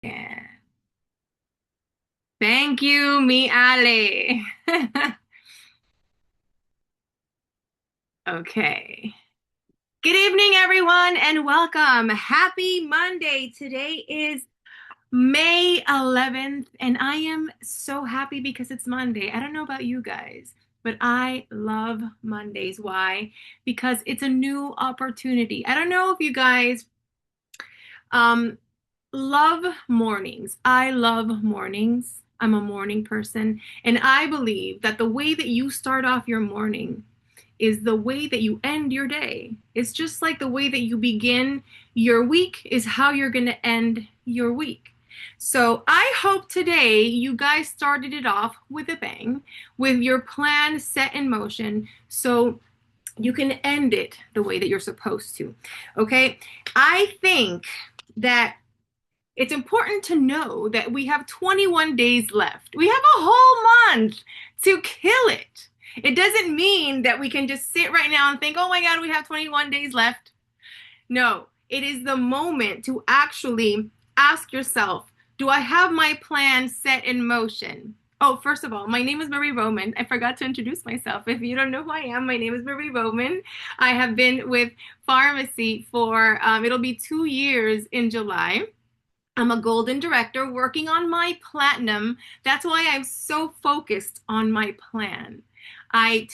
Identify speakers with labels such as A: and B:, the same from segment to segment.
A: Yeah. Thank you, mi Ale. Okay. Good evening, everyone, and welcome. Happy Monday. Today is May 11th, and I am so happy because it's Monday. I don't know about you guys, but I love Mondays. Why? Because it's a new opportunity. I don't know if you guys um, love mornings. I love mornings. I'm a morning person, and I believe that the way that you start off your morning is the way that you end your day. It's just like the way that you begin your week is how you're going to end your week. So I hope today you guys started it off with a bang, with your plan set in motion, so you can end it the way that you're supposed to. Okay? I think that it's important to know that we have 21 days left. We have a whole month to kill it. It doesn't mean that we can just sit right now and think, oh my God, we have 21 days left. No, it is the moment to actually ask yourself, do I have my plan set in motion? Oh, first of all, my name is Marie Roman. I forgot to introduce myself. If you don't know who I am, my name is Marie Roman. I have been with pharmacy for, it'll be 2 years in July. I'm a golden director working on my platinum. That's why I'm so focused on my plan. I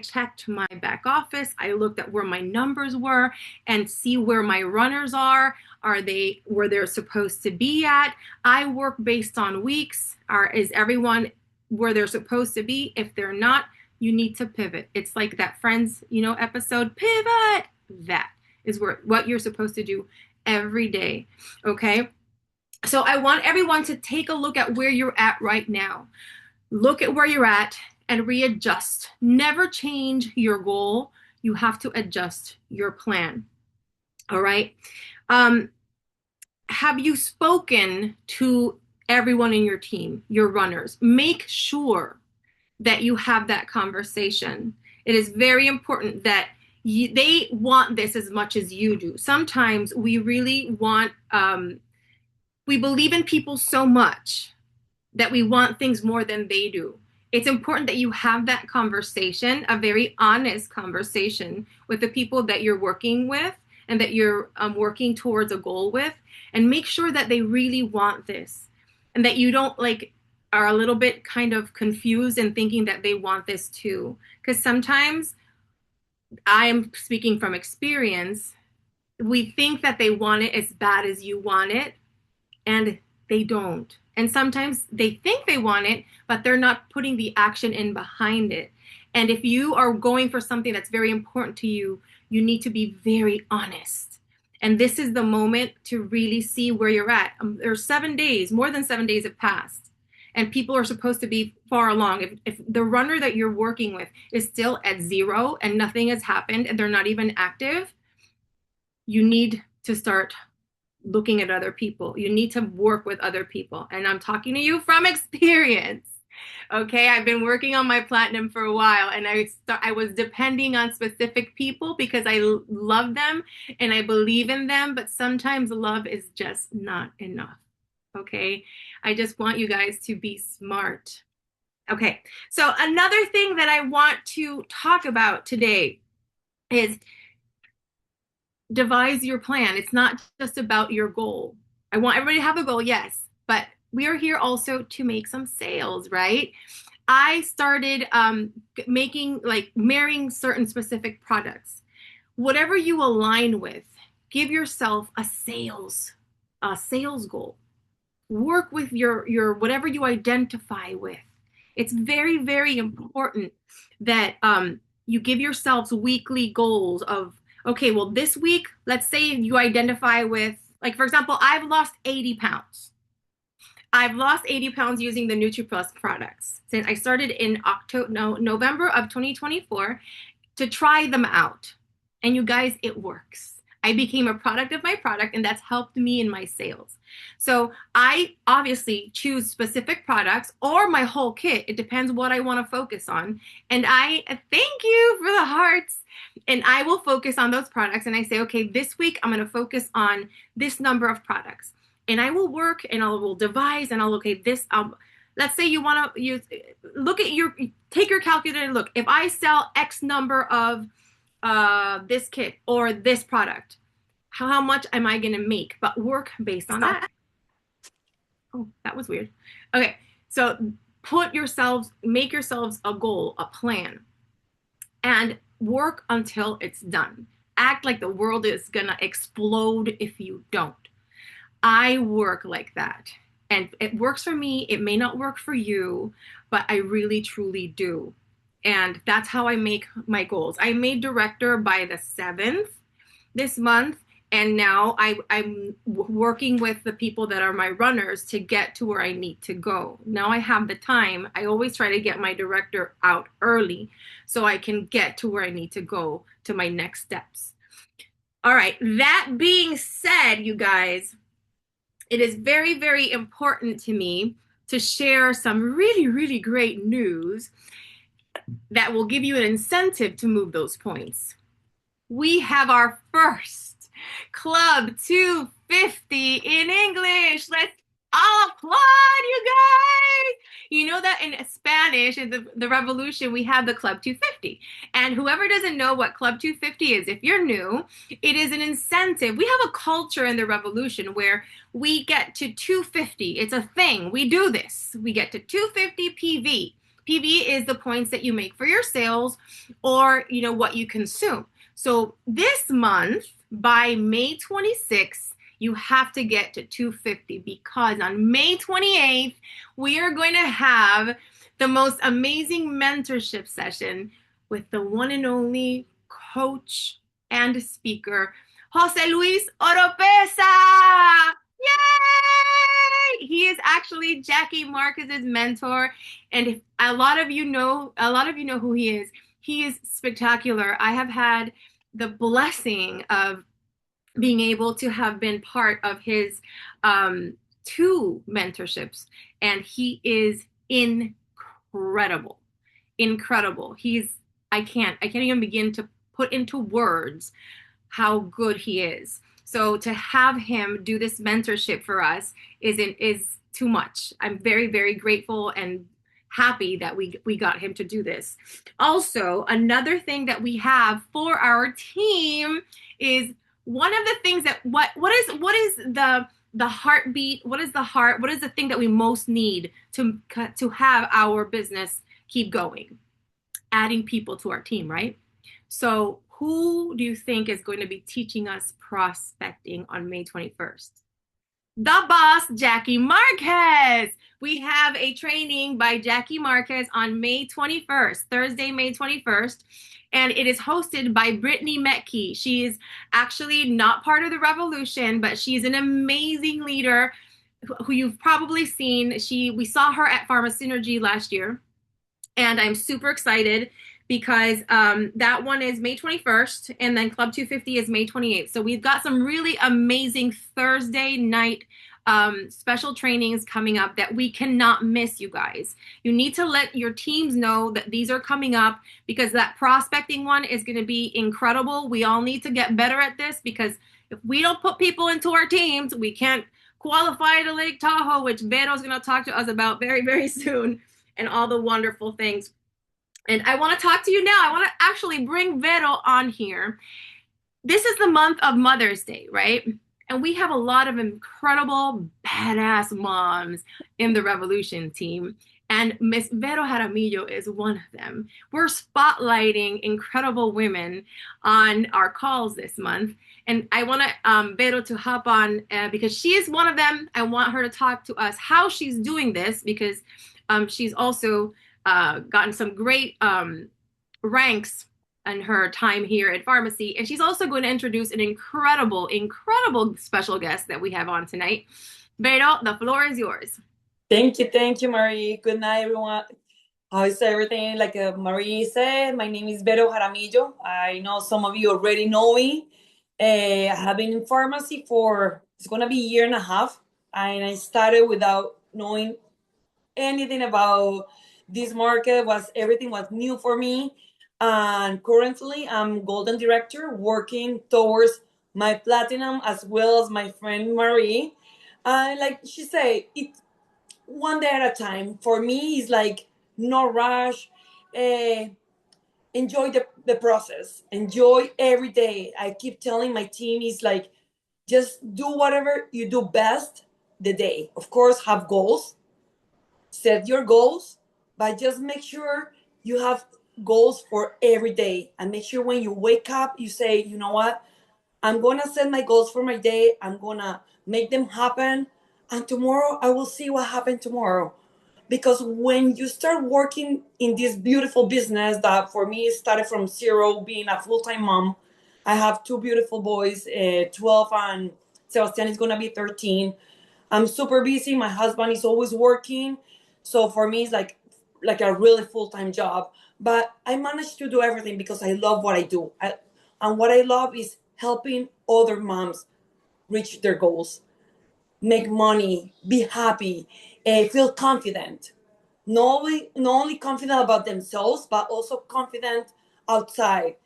A: checked my back office. I looked at where my numbers were and see where my runners are. Are they where they're supposed to be at? I work based on weeks. Is everyone where they're supposed to be? If they're not, you need to pivot. It's like that Friends, episode, pivot. That is what you're supposed to do every day. Okay? So I want everyone to take a look at where you're at right now. Look at where you're at and readjust. Never change your goal. You have to adjust your plan. All right. Um, have you spoken to everyone in your team, your runners? Make sure that you have that conversation. It is very important that they want this as much as you do. Sometimes we really want we believe in people so much that we want things more than they do. It's important that you have that conversation, a very honest conversation with the people that you're working with and that you're working towards a goal with, and make sure that they really want this and that you don't like are a little bit kind of confused and thinking that they want this too. Because sometimes I am speaking from experience. We think that they want it as bad as you want it, and they don't. And sometimes they think they want it, but they're not putting the action in behind it. And if you are going for something that's very important to you, you need to be very honest. And this is the moment to really see where you're at. There's 7 days, more than 7 days have passed, and people are supposed to be far along. If the runner that you're working with is still at zero and nothing has happened and they're not even active, you need to start looking at other people. You need to work with other people. And I'm talking to you from experience. Okay, I've been working on my platinum for a while, and I was depending on specific people because I love them and I believe in them, but sometimes love is just not enough. Okay? I just want you guys to be smart. Okay. So another thing that I want to talk about today is devise your plan. It's not just about your goal. I want everybody to have a goal, yes, but we are here also to make some sales, right? I started making like marrying certain specific products. Whatever you align with, give yourself a sales goal. Work with your whatever you identify with. It's very, very important that you give yourselves weekly goals of, okay, well, this week, let's say you identify with, like, for example, I've lost 80 pounds. I've lost 80 pounds using the NutriPlus products since I started in November of 2024 to try them out. And you guys, it works. I became a product of my product, and that's helped me in my sales. So I obviously choose specific products or my whole kit. It depends what I want to focus on. And I thank you for the hearts. And I will focus on those products. And I say, okay, this week I'm going to focus on this number of products. and I will work and I will devise and I'll okay this let's say you want to use look at your take your calculator and look if I sell X number of this kit or this product, how much am I going to make? But work based on that. Oh, that was weird. Okay, so make yourselves a goal, a plan, and work until it's done. Act like the world is gonna explode if you don't. I work like that. And it works for me. It may not work for you, but I really truly do. And that's how I make my goals. I made director by the 7th this month. And now I'm working with the people that are my runners to get to where I need to go. Now I have the time. I always try to get my director out early so I can get to where I need to go to my next steps. All right. That being said, you guys, it is very, very important to me to share some really, really great news that will give you an incentive to move those points. We have our first Club 250 in English. Let's all applaud, you guys. You know that in Spanish, in the Revolution, we have the Club 250. And whoever doesn't know what Club 250 is, if you're new, it is an incentive. We have a culture in the Revolution where we get to 250. It's a thing. We do this. We get to 250 PV. PV is the points that you make for your sales or, what you consume. So this month, by May 26th, you have to get to 250 because on May 28th, we are going to have the most amazing mentorship session with the one and only coach and speaker, Jose Luis Oropesa. Yay! He is actually Jackie Marquez's mentor, and if a lot of you know who he is. He is spectacular. I have had the blessing of being able to have been part of his 2 mentorships, and he is incredible. Incredible. I can't even begin to put into words how good he is. So to have him do this mentorship for us is too much. I'm very, very grateful and happy that we got him to do this. Also, another thing that we have for our team is one of the things that what is the heartbeat, what is the heart, what is the thing that we most need to have our business keep going? Adding people to our team, right? So who do you think is going to be teaching us prospecting on May 21st? The boss, Jackie Marquez. We have a training by Jackie Marquez on May 21st, Thursday, May 21st, and it is hosted by Brittany Metke. She is actually not part of the Revolution, but she's an amazing leader who you've probably seen. We saw her at Pharma Synergy last year, and I'm super excited because that one is May 21st, and then Club 250 is May 28th. So we've got some really amazing Thursday night special trainings coming up that we cannot miss, you guys. You need to let your teams know that these are coming up because that prospecting one is going to be incredible. We all need to get better at this because if we don't put people into our teams, we can't qualify to Lake Tahoe, which Vero is going to talk to us about very, very soon, and all the wonderful things. And I want to talk to you now. I want to actually bring Vero on here. This is the month of Mother's Day, right? And we have a lot of incredible, badass moms in the Revolution team. And Miss Vero Jaramillo is one of them. We're spotlighting incredible women on our calls this month. And I want Vero to hop on because she is one of them. I want her to talk to us how she's doing this because she's also gotten some great ranks in her time here at pharmacy. And she's also going to introduce an incredible, incredible special guest that we have on tonight. Vero, the floor is yours.
B: Thank you, Marie. Good night, everyone. How is everything? Like Marie said, my name is Vero Jaramillo. I know some of you already know me. I have been in pharmacy for, it's going to be a year and a half. And I started without knowing anything about this market. Everything was new for me. And currently, I'm Golden Director working towards my Platinum as well as my friend Marie. Like she say, it one day at a time. For me, it's like no rush. Uh, Enjoy the process. Enjoy every day. I keep telling my team is like just do whatever you do best the day. Of course, have goals, set your goals, but just make sure you have goals for every day and make sure when you wake up, you say, you know what, I'm gonna set my goals for my day, I'm gonna make them happen, and tomorrow I will see what happened tomorrow. Because when you start working in this beautiful business that for me started from zero, being a full-time mom, I have two beautiful boys, 12 and Sebastian is gonna be 13. I'm super busy. My husband is always working. So for me, it's like a really full time job. But I managed to do everything because I love what I do. And what I love is helping other moms reach their goals, make money, be happy, feel confident. Not only confident about themselves, but also confident outside,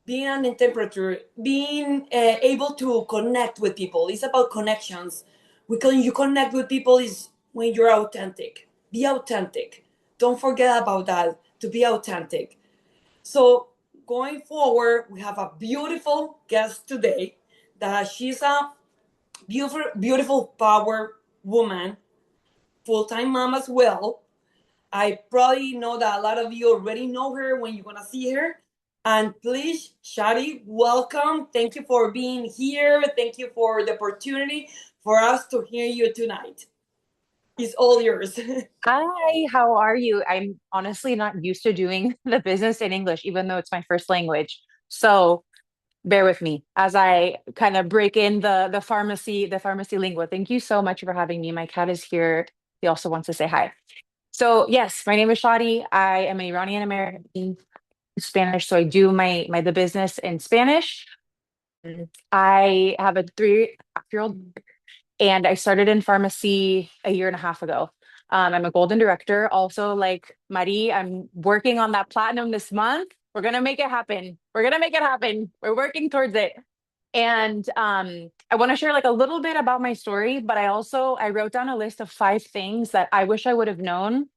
B: being an interpreter, being able to connect with people. It's about connections. You connect with people is when you're authentic. Be authentic. Don't forget about that, to be authentic. So going forward, we have a beautiful guest today that she's a beautiful power woman, full-time mom as well. I probably know that a lot of you already know her when you're gonna see her. And please, Shadi, welcome. Thank you for being here. Thank you for the opportunity for us to hear you tonight. It's all yours.
C: Hi, how are you? I'm honestly not used to doing the business in English, even though it's my first language. So bear with me as I kind of break in the pharmacy lingua. Thank you so much for having me. My cat is here. He also wants to say hi. So yes, my name is Shadi. I am an Iranian American Spanish. So I do my the business in Spanish. I have a 3.5-year-old and I started in pharmacy a year and a half ago. I'm a golden director. Also, like Marie, I'm working on that platinum this month. We're gonna make it happen. We're gonna make it happen. We're working towards it. And I want to share like a little bit about my story, but I wrote down a list of 5 things that I wish I would have known.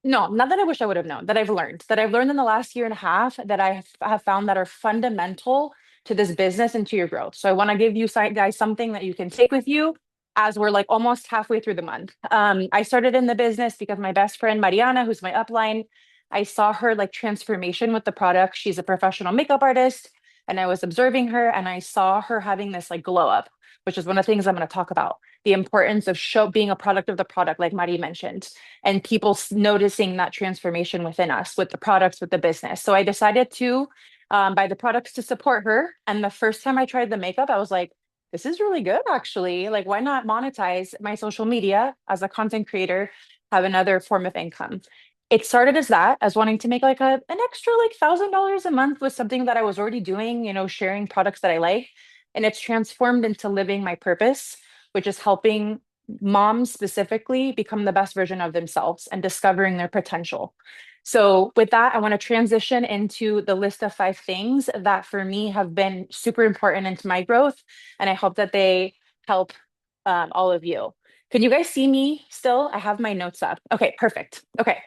C: No, not that I wish I would have known, that I've learned in the last year and a half that have found that are fundamental to this business and to your growth. So I want to give you guys something that you can take with you as we're like almost halfway through the month. I started in the business because my best friend Mariana, who's my upline, I saw her like transformation with the product. She's a professional makeup artist, and I was observing her and I saw her having this like glow up, which is one of the things I'm going to talk about. The importance of show being a product of the product, like Mari mentioned, and people noticing that transformation within us with the products, with the business. So I decided to buy the products to support her. And the first time I tried the makeup, I was like, this is really good, actually. Like, why not monetize my social media as a content creator, have another form of income? It started as that, as wanting to make like an extra like $1,000 a month with something that I was already doing, sharing products that I like. And it's transformed into living my purpose, which is helping moms specifically become the best version of themselves and discovering their potential. So, with that, I want to transition into the list of 5 things that for me have been super important into my growth. And I hope that they help all of you. Can you guys see me still? I have my notes up. Okay, perfect. Okay.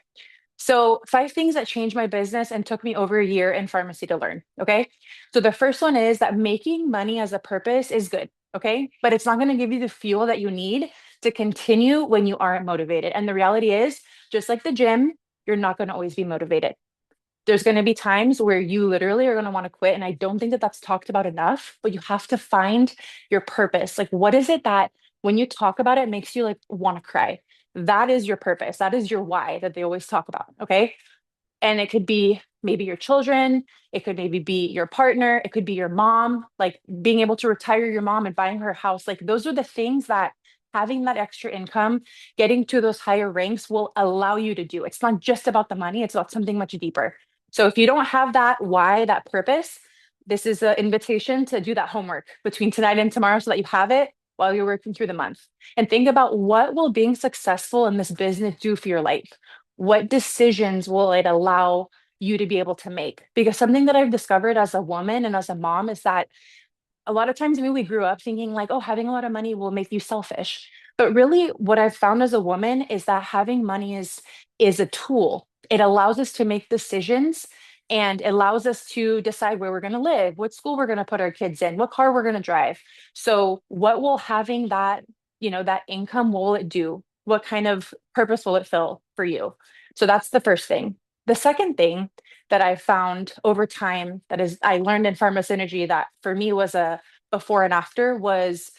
C: So, 5 things that changed my business and took me over a year in pharmacy to learn. Okay. So, the first one is that making money as a purpose is good. Okay. But it's not going to give you the fuel that you need to continue when you aren't motivated. And the reality is, just like the gym, you're not going to always be motivated. There's going to be times where you literally are going to want to quit. And I don't think that that's talked about enough, but you have to find your purpose. Like, what is it that when you talk about it makes you like want to cry? That is your purpose. That is your why that they always talk about. Okay. And it could be maybe your children, it could maybe be your partner, it could be your mom, like being able to retire your mom and buying her house. Like those are the things that having that extra income, getting to those higher ranks will allow you to do. It's not just about the money, it's about something much deeper. So if you don't have that why, that purpose, this is an invitation to do that homework between tonight and tomorrow so that you have it while you're working through the month. And think about what will being successful in this business do for your life? What decisions will it allow you to be able to make? Because something that I've discovered as a woman and as a mom is that a lot of times maybe we grew up thinking like, oh, having a lot of money will make you selfish. But really what I've found as a woman is that having money is a tool. It allows us to make decisions and allows us to decide where we're going to live, what school we're going to put our kids in, what car we're going to drive. So what will having that, that income, what will it do? What kind of purpose will it fill for you? So that's the first thing. The second thing that I found over time that is I learned in Pharma Synergy that for me was a before and after was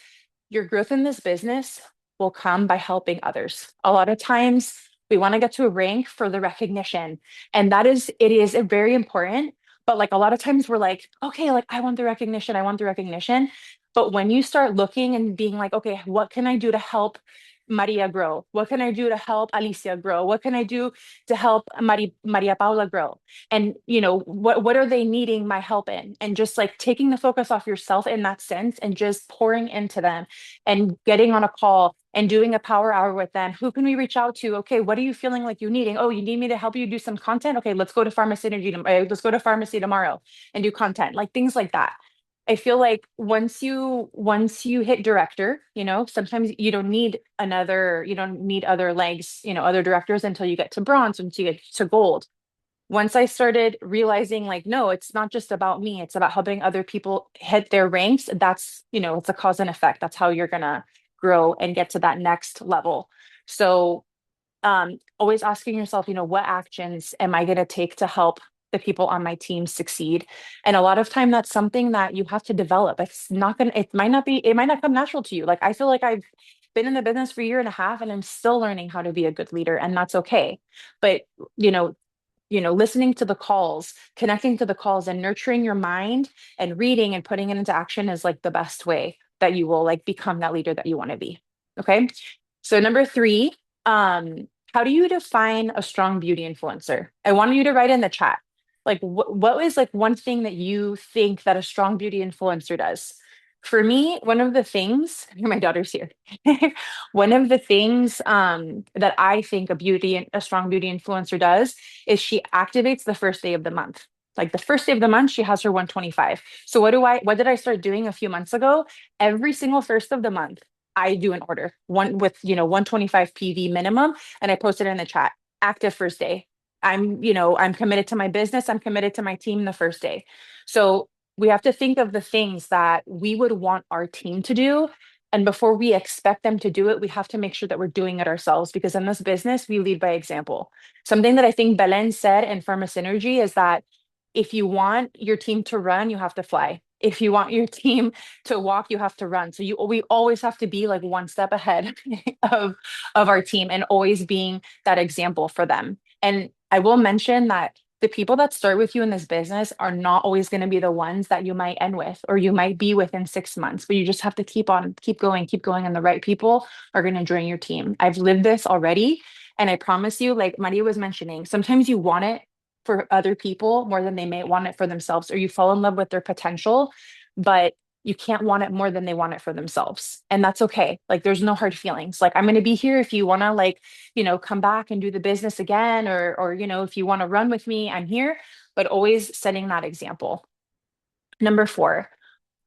C: your growth in this business will come by helping others. A lot of times we want to get to a rank for the recognition, and it is very important. But like a lot of times we're like, okay, like I want the recognition, I want the recognition. But when you start looking and being like, okay, what can I do to help Maria grow? What can I do to help Alicia grow? What can I do to help Maria Paula grow? And what are they needing my help in? And just like taking the focus off yourself in that sense and just pouring into them and getting on a call and doing a power hour with them. Who can we reach out to? Okay, what are you feeling like you're needing? Oh, you need me to help you do some content? Okay, let's go to Pharma Synergy. Let's go to pharmacy tomorrow and do content, like things like that. I feel like once you hit director, sometimes you don't need other legs, other directors until you get to bronze, once you get to gold. Once I started realizing like, no, it's not just about me, it's about helping other people hit their ranks. That's, it's a cause and effect. That's how you're gonna grow and get to that next level. So always asking yourself, what actions am I going to take to help the people on my team succeed? And a lot of time that's something that you have to develop. It might not come natural to you. Like I feel like I've been in the business for a year and a half and I'm still learning how to be a good leader, and that's okay. But you know, listening to the calls, connecting to the calls and nurturing your mind and reading and putting it into action is like the best way that you will like become that leader that you want to be. Okay. So number three, how do you define a strong beauty influencer? I want you to write in the chat. Like what is like one thing that you think that a strong beauty influencer does? For me, one of the things, my daughter's here. One of the things that I think a strong beauty influencer does is she activates the first day of the month. Like the first day of the month, she has her 125. So what did I start doing a few months ago? Every single first of the month, I do an order one with 125 PV minimum, and I post it in the chat. Active first day. I'm committed to my business. I'm committed to my team the first day. So we have to think of the things that we would want our team to do. And before we expect them to do it, we have to make sure that we're doing it ourselves, because in this business, we lead by example. Something that I think Belen said in Pharma Synergy is that if you want your team to run, you have to fly. If you want your team to walk, you have to run. So we always have to be like one step ahead of our team and always being that example for them. And I will mention that the people that start with you in this business are not always going to be the ones that you might end with or you might be with in 6 months, but you just have to keep going, and the right people are going to join your team. I've lived this already, and I promise you, like Maria was mentioning, sometimes you want it for other people more than they may want it for themselves, or you fall in love with their potential, but you can't want it more than they want it for themselves. And that's okay. Like there's no hard feelings. Like I'm going to be here if you want to like, come back and do the business again, or if you want to run with me, I'm here, but always setting that example. Number four,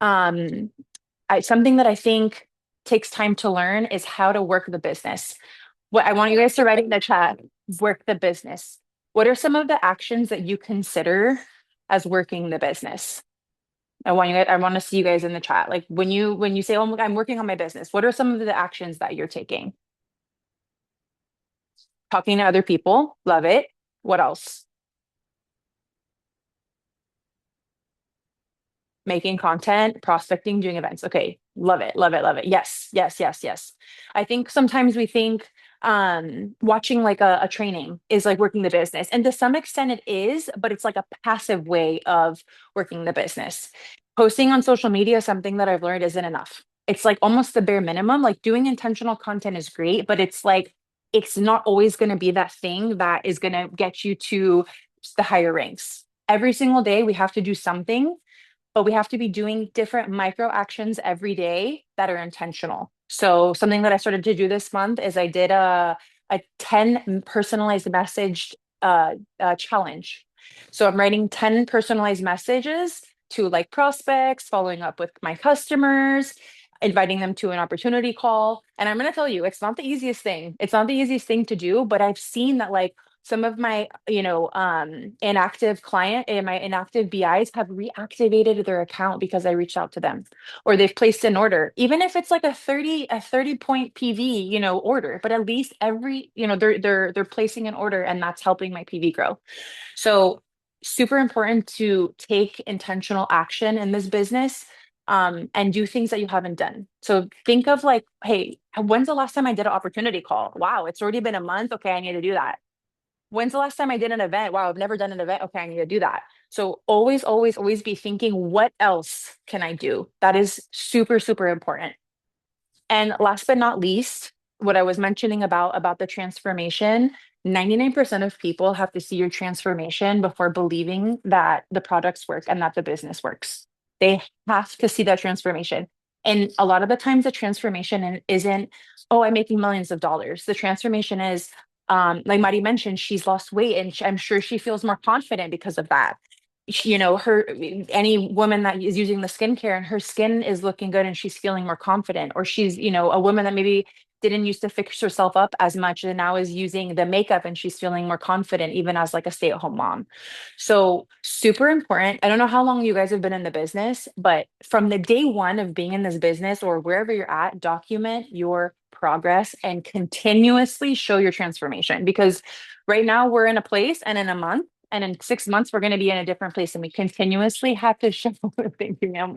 C: something that I think takes time to learn is how to work the business. What I want you guys to write in the chat, work the business. What are some of the actions that you consider as working the business? I want to see you guys in the chat. Like when you say, "Oh, I'm working on my business," what are some of the actions that you're taking? Talking to other people, love it. What else? Making content, prospecting, doing events. Okay, love it, love it, love it. Yes, yes, yes, yes. I think sometimes we think watching like a training is like working the business, and to some extent it is, but it's like a passive way of working the business. Posting on social media is something that I've learned isn't enough. It's like almost the bare minimum. Like doing intentional content is great, but it's like it's not always going to be that thing that is going to get you to the higher ranks. Every single day we have to do something, but we have to be doing different micro actions every day that are intentional. So something that I started to do this month is I did a 10 personalized message challenge. So I'm writing 10 personalized messages to like prospects, following up with my customers, inviting them to an opportunity call. And I'm going to tell you, it's not the easiest thing. It's not the easiest thing to do, but I've seen that like some of my, inactive client and my inactive BIs have reactivated their account because I reached out to them, or they've placed an order, even if it's like a 30 point PV, order, but at least every, they're placing an order, and that's helping my PV grow. So super important to take intentional action in this business, and do things that you haven't done. So think of like, hey, when's the last time I did an opportunity call? Wow, it's already been a month. Okay, I need to do that. When's the last time I did an event? Wow, I've never done an event. Okay, I need to do that. So always, always, always be thinking, what else can I do? That is super, super important. And last but not least, what I was mentioning about the transformation, 99% of people have to see your transformation before believing that the products work and that the business works. They have to see that transformation. And a lot of the times the transformation isn't, oh, I'm making millions of dollars. The transformation is, like Mari mentioned, she's lost weight, and I'm sure she feels more confident because of that. Her, any woman that is using the skincare and her skin is looking good and she's feeling more confident, or she's, a woman that maybe didn't used to fix herself up as much and now is using the makeup and she's feeling more confident, even as like a stay-at-home mom. So super important. I don't know how long you guys have been in the business, but from the day one of being in this business or wherever you're at, document your progress and continuously show your transformation, because right now we're in a place, and in a month and in 6 months we're going to be in a different place, and we continuously have to show thank you, ma'am.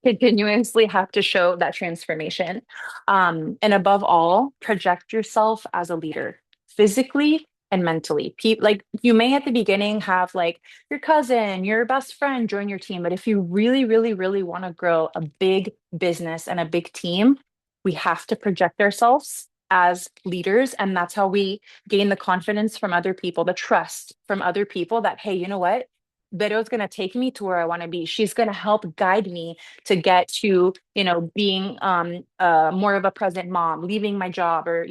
C: Continuously have to show that transformation, and above all, project yourself as a leader, physically and mentally. Like, you may at the beginning have like your cousin, your best friend join your team, but if you really, really, really want to grow a big business and a big team, we have to project ourselves as leaders, and that's how we gain the confidence from other people, the trust from other people that, hey, you know what? Vero's going to take me to where I want to be. She's going to help guide me to get to, being more of a present mom, leaving my job, or,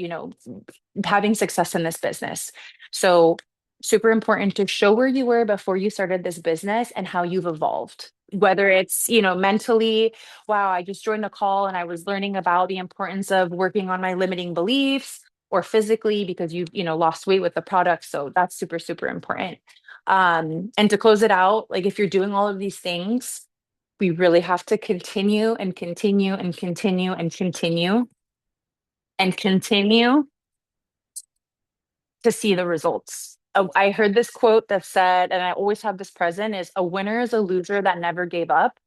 C: having success in this business. So super important to show where you were before you started this business and how you've evolved. Whether it's, mentally, wow, I just joined a call and I was learning about the importance of working on my limiting beliefs, or physically because you lost weight with the product. So that's super, super important. And to close it out, like, if you're doing all of these things, we really have to continue and continue and continue and continue and continue to see the results. I heard this quote that said, and I always have this present, is a winner is a loser that never gave up.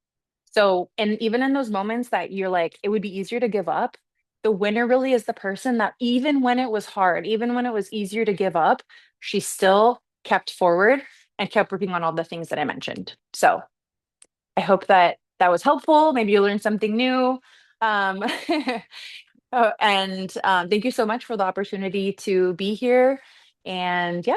C: So, and even in those moments that you're like, it would be easier to give up, the winner really is the person that, even when it was hard, even when it was easier to give up, she still kept forward and kept working on all the things that I mentioned. So I hope that that was helpful. Maybe you learned something new. Um, and thank you so much for the opportunity to be here. And yeah,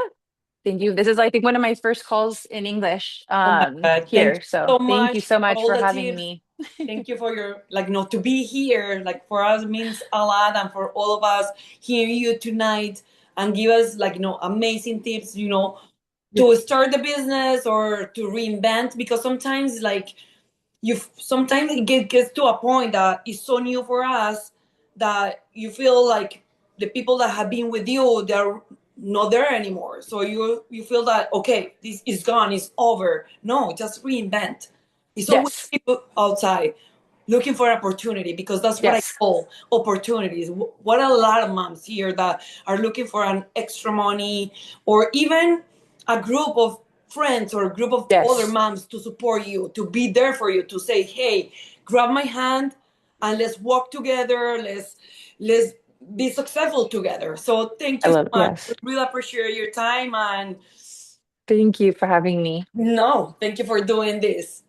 C: thank you. This is, I think, one of my first calls in English
B: Oh my God. Thank
C: here.
B: you
C: So
B: so
C: thank you
B: much
C: so
B: for
C: much
B: all
C: for
B: the
C: having
B: tips.
C: me.
B: Thank you for your, like, to be here. Like, for us means a lot, and for all of us hearing you tonight and give us, like, amazing tips, to start the business or to reinvent, because sometimes, like, sometimes it gets to a point that is so new for us that you feel like the people that have been with you, they're not there anymore, so you feel that, okay, this is gone, it's over. No, just reinvent. It's always
C: Yes.
B: people outside looking for opportunity, because that's what I
C: Yes.
B: call opportunities. What a lot of moms here that are looking for an extra money, or even a group of friends or a group of other
C: Yes.
B: moms to support you, to be there for you, to say, hey, grab my hand and let's walk together, let's be successful together. So thank
C: I
B: you so
C: love,
B: much.
C: yes.
B: We really appreciate your time, and
C: Thank you for having me.
B: no, thank you for doing this.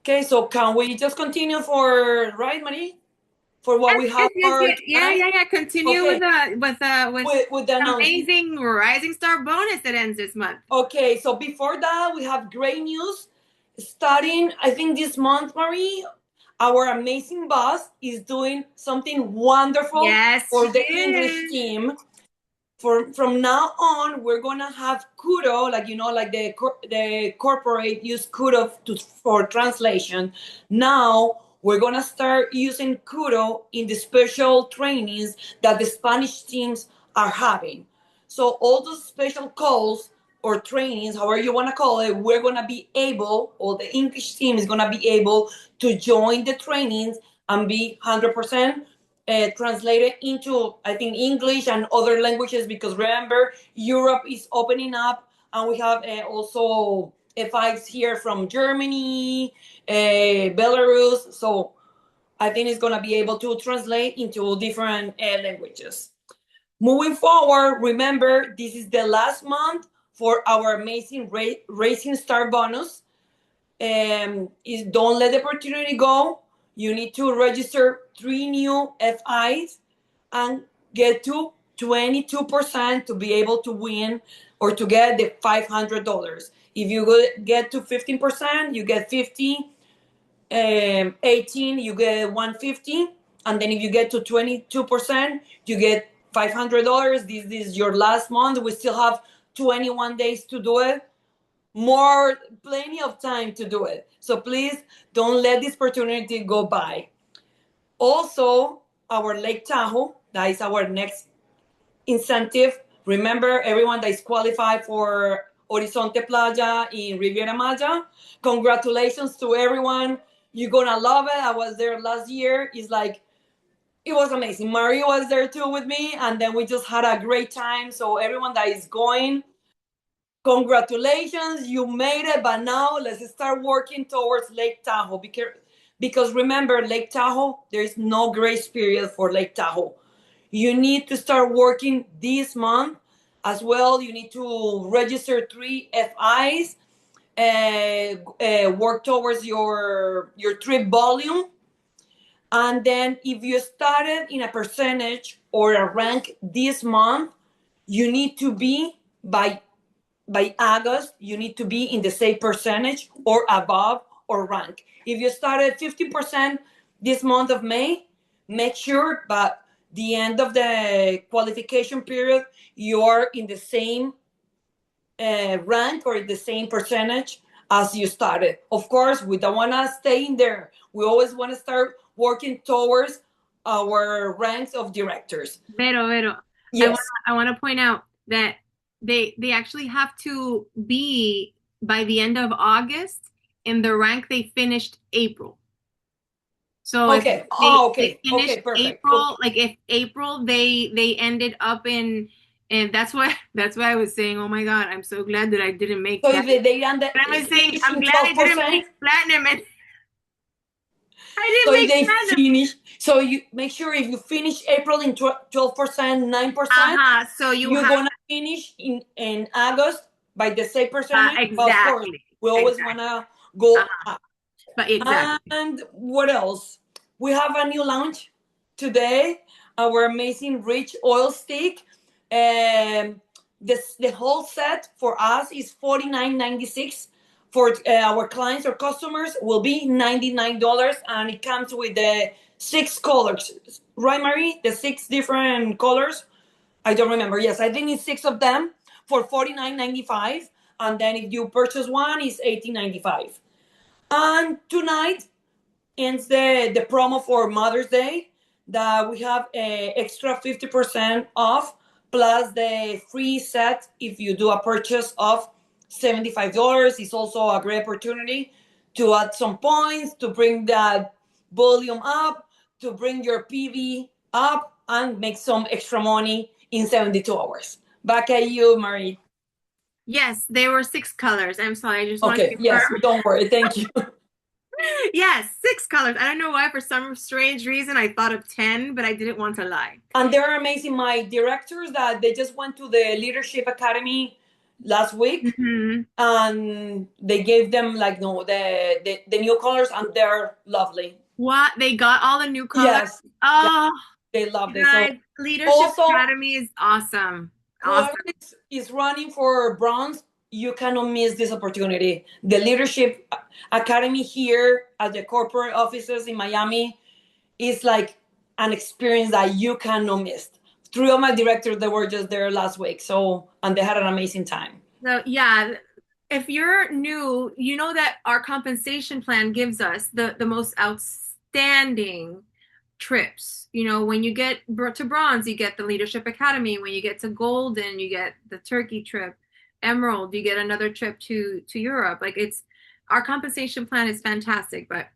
B: Okay, so can we just continue for, right, Marie? For what
A: Yes,
B: we have
A: yes, yes,
B: for
A: yes. Yeah,
B: tonight?
A: yeah, yeah. Continue
B: Okay,
A: with
B: with the announcement.
A: amazing Rising Star bonus that ends this month.
B: Okay, so before that, we have great news. Starting, I think, this month, Marie, our amazing boss is doing something wonderful
A: Yes,
B: for
A: she
B: the English
A: is.
B: team. from now on, we're gonna have Kudo, like like the corporate use Kudo for translation. Now we're gonna start using Kudo in the special trainings that the Spanish teams are having. So all those special calls or trainings, however you wanna call it, we're gonna be able, or the English team is gonna be able to join the trainings and be 100% translated into, I think, English and other languages, because remember, Europe is opening up, and we have also FIs here from Germany, Belarus. So I think it's going to be able to translate into different languages. Moving forward, remember, this is the last month for our amazing Racing Star bonus. Don't let the opportunity go. You need to register 3 new FIs and get to 22% to be able to win or to get the $500. If you get to 15%, you get 50. 18, you get 150, and then if you get to 22%, you get $500. This is your last month. We still have 21 days to do it. Plenty of time to do it. So please don't let this opportunity go by. Also, our Lake Tahoe, that is our next incentive. Remember, everyone that is qualified for Horizonte Playa in Riviera Maya, congratulations to everyone. You're gonna love it. I was there last year. It was amazing. Mario was there too with me, and then we just had a great time. So everyone that is going, congratulations, you made it. But now let's start working towards Lake Tahoe, because remember, Lake Tahoe, there's no grace period for Lake Tahoe. You need to start working this month as well. You need to register 3 FIs, work towards your trip volume. And then if you started in a percentage or a rank this month, you need to be by August, you need to be in the same percentage or above or rank. If you started 50% this month of May, make sure by the end of the qualification period, you're in the same rank or the same percentage as you started. Of course, we don't want to stay in there. We always want to start working towards our ranks of directors.
A: Vero,
B: Yes.
A: I want to point out that they actually have to be by the end of August in the rank they finished April. So
B: Okay.
A: they finished
B: Okay, perfect.
A: April, like if April they ended up in, and that's why I was saying, oh my God, I'm so glad that I didn't make
B: So
A: that.
B: if they end
A: But I was saying, I'm
B: finishing
A: glad I didn't
B: 12%.
A: make platinum, and I
B: So
A: didn't
B: if
A: make
B: they
A: platinum.
B: finish, so you make sure if you finish April in 12%, 9%,
A: So
B: you're
A: have
B: gonna finish in August by the same percentage. But of course,
A: exactly.
B: we always wanna go up.
A: But exactly.
B: And what else? We have a new launch today. Our amazing rich oil stick. The whole set for us is $49.96. For our clients or customers will be $99, and it comes with the 6 colors. Right, Marie? The 6 different colors. I don't remember. Yes, I think it's 6 of them for $49.95. And then if you purchase one, it's $18.95. And tonight ends the promo for Mother's Day, that we have a extra 50% off plus the free set if you do a purchase of $75. It's also a great opportunity to add some points, to bring that volume up, to bring your PV up, and make some extra money in 72 hours. Back at you, Marie.
A: Yes, there were 6 colors. I'm sorry, I just want
B: Okay,
A: to
B: yes,
A: confirm.
B: don't worry. Thank you.
A: Yes, 6 colors. I don't know why, for some strange reason, I thought of 10, but I didn't want to lie.
B: And they're amazing. My directors, that they just went to the Leadership Academy last week, and they gave them the new colors, and they're lovely.
A: What? They got all the new colors?
B: Yes.
A: Oh,
B: They loved it.
A: guys,
B: So
A: Leadership
B: also,
A: Academy is awesome.
B: whoever is running for bronze, you cannot miss this opportunity. The Leadership Academy here at the corporate offices in Miami is like an experience that you cannot miss. three of my directors that were just there last week. So, and they had an amazing time.
A: So yeah, if you're new, you know that our compensation plan gives us the most outstanding trips. You know, when you get to bronze, you get the Leadership Academy. When you get to golden, you get the Turkey trip. Emerald, you get another trip to Europe. Like it's our compensation plan is fantastic, but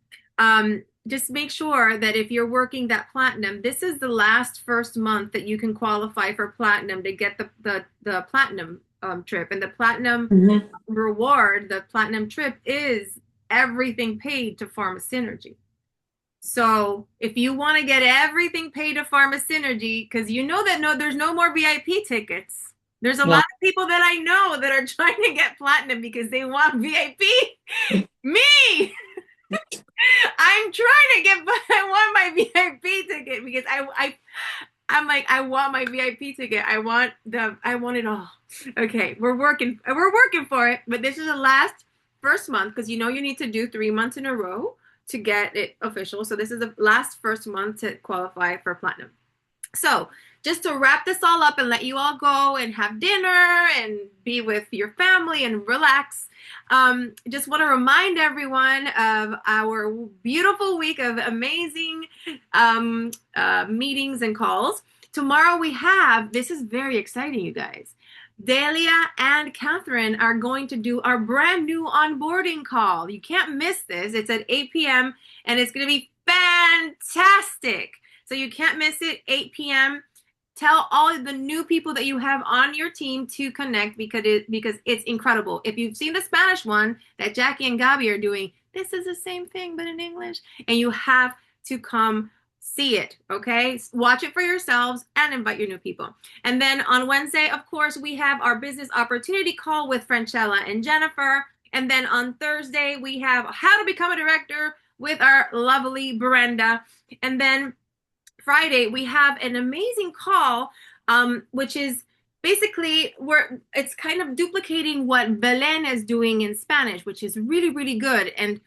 A: just make sure that if you're working that platinum, this is the last first month that you can qualify for platinum to get the platinum trip. And the platinum reward, the platinum trip is everything paid to Pharma Synergy. So if you want to get everything paid to Pharma Synergy, because you know that there's no more VIP tickets. There's a lot of people that I know that are trying to get platinum because they want VIP. Me! I'm trying to I want my VIP ticket because I'm like, I want my VIP ticket. I want it all. Okay, we're working for it, but this is the last first month because you know you need to do 3 months in a row to get it official. So this is the last first month to qualify for platinum. So just to wrap this all up and let you all go and have dinner and be with your family and relax, just want to remind everyone of our beautiful week of amazing meetings and calls. Tomorrow we have, this is very exciting, you guys. Delia and Catherine are going to do our brand new onboarding call. You can't miss this. It's at 8 p.m. and it's going to be fantastic. So you can't miss it, 8 p.m. Tell all the new people that you have on your team to connect because it's incredible. If you've seen the Spanish one that Jackie and Gabi are doing, this is the same thing but in English. And you have to come see it, okay? Watch it for yourselves and invite your new people. And then on Wednesday, of course, we have our business opportunity call with Franchella and Jennifer. And then on Thursday, we have how to become a director with our lovely Brenda. And then Friday, we have an amazing call, which is basically it's kind of duplicating what Belen is doing in Spanish, which is really, really good. And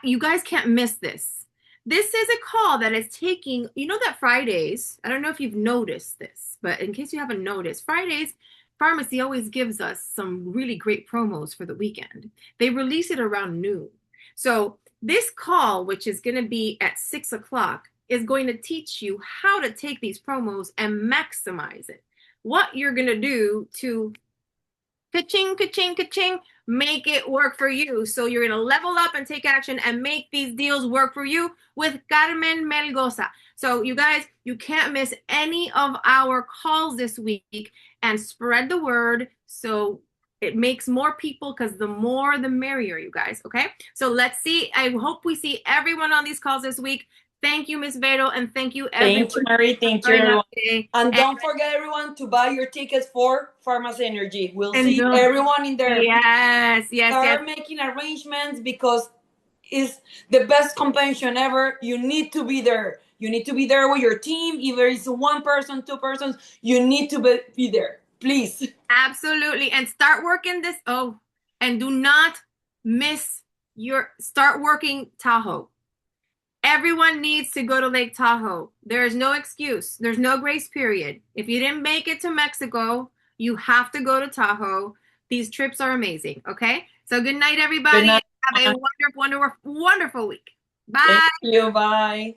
A: you guys can't miss this. This is a call that is taking, you know that Fridays, I don't know if you've noticed this, but in case you haven't noticed, Fridays, Pharmacy always gives us some really great promos for the weekend. They release it around noon. So this call, which is going to be at 6 o'clock, is going to teach you how to take these promos and maximize it. What you're going to do to ka-ching, ka-ching, ka-ching, make it work for you. So you're going to level up and take action and make these deals work for you with Carmen Melgoza. So you guys, you can't miss any of our calls this week and spread the word so it makes more people because the more the merrier, you guys. Okay. So let's see. I hope we see everyone on these calls this week. Thank you, Miss Vero, and thank you, everyone.
B: Thank you, Marie. Thank you, everyone. And don't forget, everyone, to buy your tickets for Pharma Synergy. We'll see everyone in there.
A: Yes.
B: Start making arrangements because it's the best convention ever. You need to be there. You need to be there with your team. If there is one person, two persons, you need to be there. Please.
A: Absolutely. And start working this. Oh, and do not miss start working Tahoe. Everyone needs to go to Lake Tahoe. There is no excuse. There's no grace period. If you didn't make it to Mexico, you have to go to Tahoe. These trips are amazing. Okay. So good night, everybody.
B: Good night.
A: Have a wonderful, wonderful week. Bye.
B: Thank you. Bye.